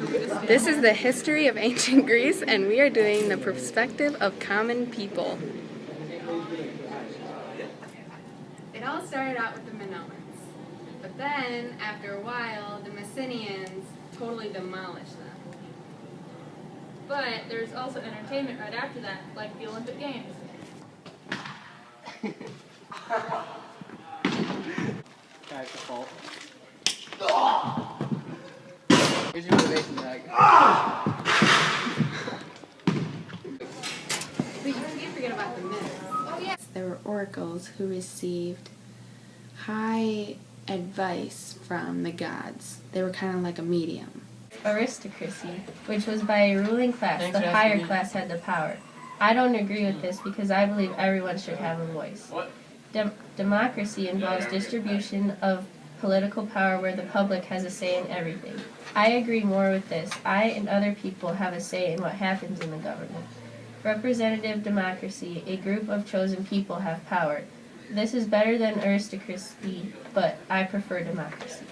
This is the history of ancient Greece, and we are doing the perspective of common people. It all started out with the Minoans, but then, after a while, the Messenians totally demolished them. But there's also entertainment right after that, like the Olympic Games. That's the fault. Here's your motivation, Doug. But you can't forget about the myths. Oh yeah. There were oracles who received high advice from the gods. They were kind of like a medium. Aristocracy, which was by a ruling class. The higher class had the power. I don't agree with this because I believe everyone should have a voice. Democracy involves distribution of political power where the public has a say in everything. I agree more with this. I and other people have a say in what happens in the government. Representative democracy, a group of chosen people have power. This is better than aristocracy, but I prefer democracy.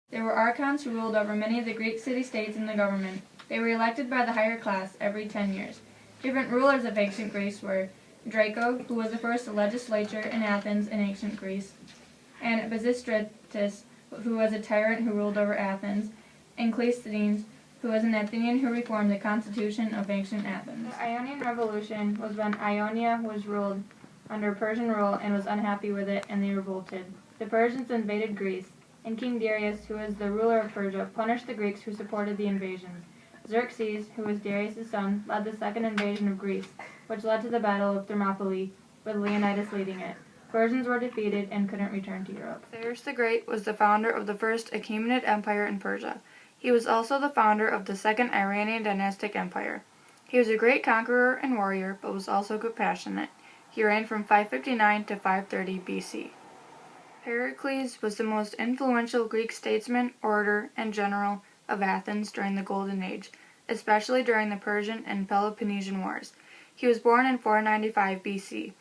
There were archons who ruled over many of the Greek city-states and the government. They were elected by the higher class every 10 years. Different rulers of ancient Greece were Draco, who was the first legislature in Athens in ancient Greece, and Pisistratus, who was a tyrant who ruled over Athens, and Cleisthenes, who was an Athenian who reformed the constitution of ancient Athens. The Ionian Revolution was when Ionia was ruled under Persian rule and was unhappy with it, and they revolted. The Persians invaded Greece, and King Darius, who was the ruler of Persia, punished the Greeks who supported the invasions. Xerxes, who was Darius' son, led the second invasion of Greece, which led to the Battle of Thermopylae, with Leonidas leading it. Persians were defeated and couldn't return to Europe. Cyrus the Great was the founder of the first Achaemenid Empire in Persia. He was also the founder of the second Iranian dynastic empire. He was a great conqueror and warrior, but was also compassionate. He reigned from 559 to 530 BC. Pericles was the most influential Greek statesman, orator, and general of Athens during the Golden Age, especially during the Persian and Peloponnesian Wars. He was born in 495 BC.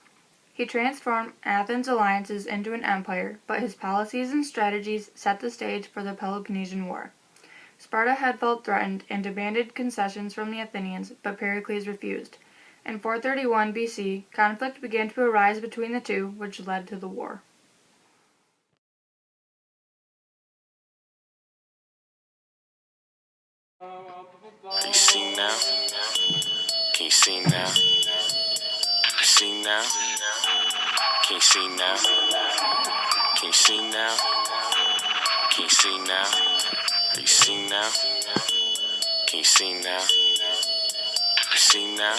He transformed Athens' alliances into an empire, but his policies and strategies set the stage for the Peloponnesian War. Sparta had felt threatened and demanded concessions from the Athenians, but Pericles refused. In 431 BC, conflict began to arise between the two, which led to the war. Can you see now? Can you see now? Can you see now? Can you see now? Can you see now? Can you see now? Can you see now? Can you see now? Can you see now?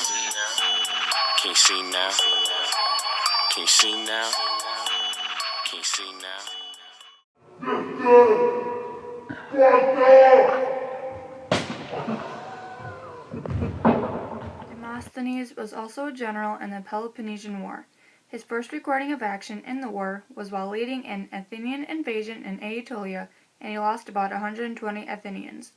Can you see now? Can you see now? Can you see now? Demosthenes was also a general in the Peloponnesian War. His first recording of action in the war was while leading an Athenian invasion in Aetolia, and he lost about 120 Athenians.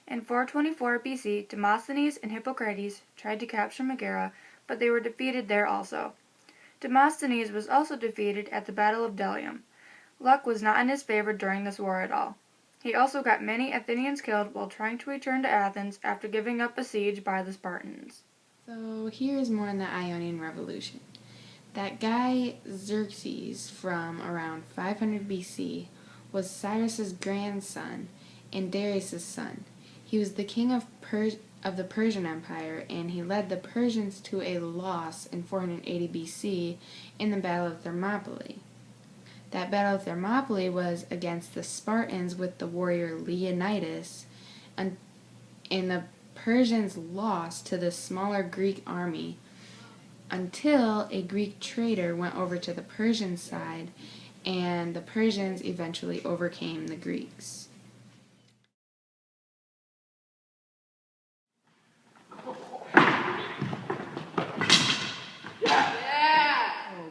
In 424 BC, Demosthenes and Hippocrates tried to capture Megara, but they were defeated there also. Demosthenes was also defeated at the Battle of Delium. Luck was not in his favor during this war at all. He also got many Athenians killed while trying to return to Athens after giving up a siege by the Spartans. So here's more on the Ionian Revolution. That guy Xerxes from around 500 BC was Cyrus's grandson and Darius's son. He was the king of the Persian Empire, and he led the Persians to a loss in 480 BC in the Battle of Thermopylae. That Battle of Thermopylae was against the Spartans with the warrior Leonidas, and the Persians lost to the smaller Greek army until a Greek trader went over to the Persian side, and the Persians eventually overcame the Greeks.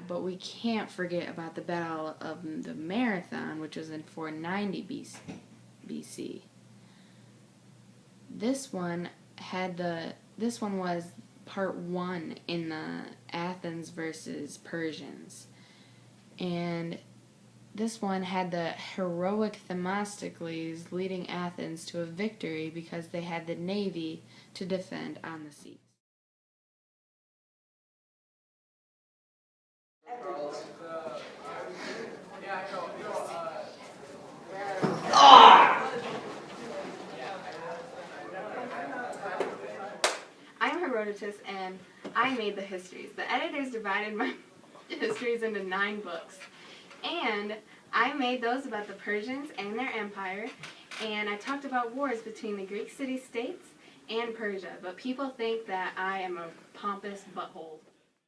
But we can't forget about the Battle of the Marathon, which was in 490 BC. This one was part 1 in the Athens versus Persians. And This one had the heroic Themistocles leading Athens to a victory because they had the navy to defend on the seas. I'm Herodotus, and I made the histories. The editors divided my histories into 9 books. And I made those about the Persians and their empire, and I talked about wars between the Greek city-states and Persia. But people think that I am a pompous butthole.